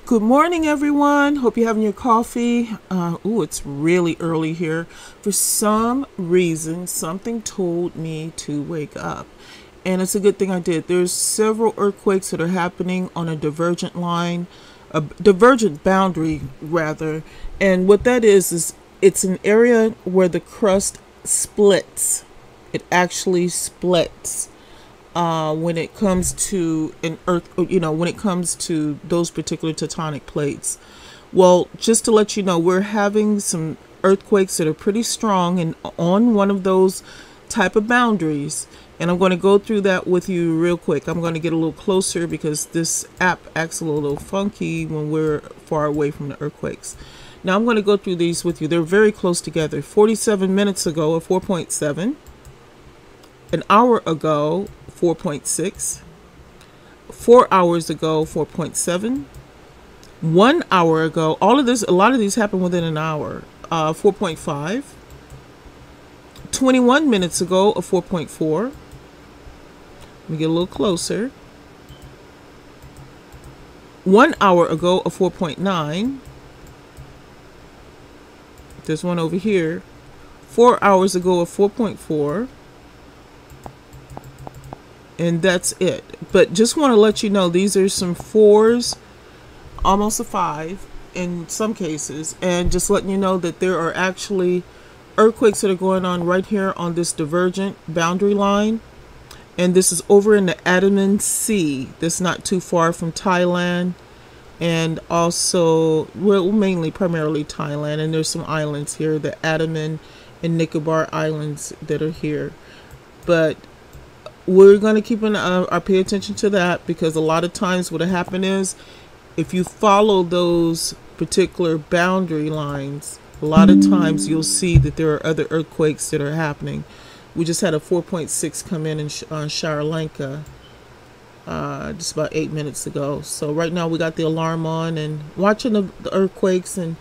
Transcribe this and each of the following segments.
Good morning, everyone. Hope you're having your coffee. It's really early here. For some reason, something told me to wake up. And it's a good thing I did. There's several earthquakes that are happening on a divergent line, a divergent boundary, rather. And what that is it's an area where the crust splits. It actually splits. When it comes to when it comes to those particular tectonic plates. Well, just to let you know, we're having some earthquakes that are pretty strong and on one of those type of boundaries. And I'm going to go through that with you real quick. I'm going to get a little closer because this app acts a little funky when we're far away from the earthquakes. Now I'm going to go through these with you. They're very close together. 47 minutes ago, a 4.7. An hour ago, 4.6. 4 hours ago, 4.7. 1 hour ago, a lot of these happened within an hour, 4.5. 21 minutes ago, a 4.4. Let me get a little closer. 1 hour ago, a 4.9. There's one over here. 4 hours ago, a 4.4. And that's it. But just want to let you know, these are some 4s, almost a 5 in some cases. And just letting you know that there are actually earthquakes that are going on right here on this divergent boundary line. And this is over in the Andaman Sea. That's not too far from Thailand. And also, well, mainly primarily Thailand. And there's some islands here, the Andaman and Nicobar Islands that are here. But we're going to keep pay attention to that, because a lot of times what happened is, if you follow those particular boundary lines, a lot of times you'll see that there are other earthquakes that are happening. We just had a 4.6 come in on Sri Lanka just about 8 minutes ago. So right now we got the alarm on and watching the earthquakes and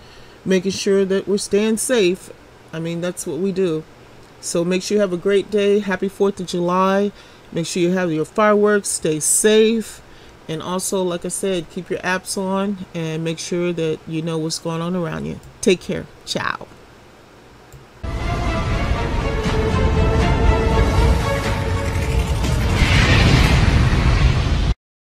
making sure that we're staying safe. I mean, that's what we do. So make sure you have a great day. Happy 4th of July. Make sure you have your fireworks. Stay safe. And also, like I said, keep your apps on and make sure that you know what's going on around you. Take care. Ciao.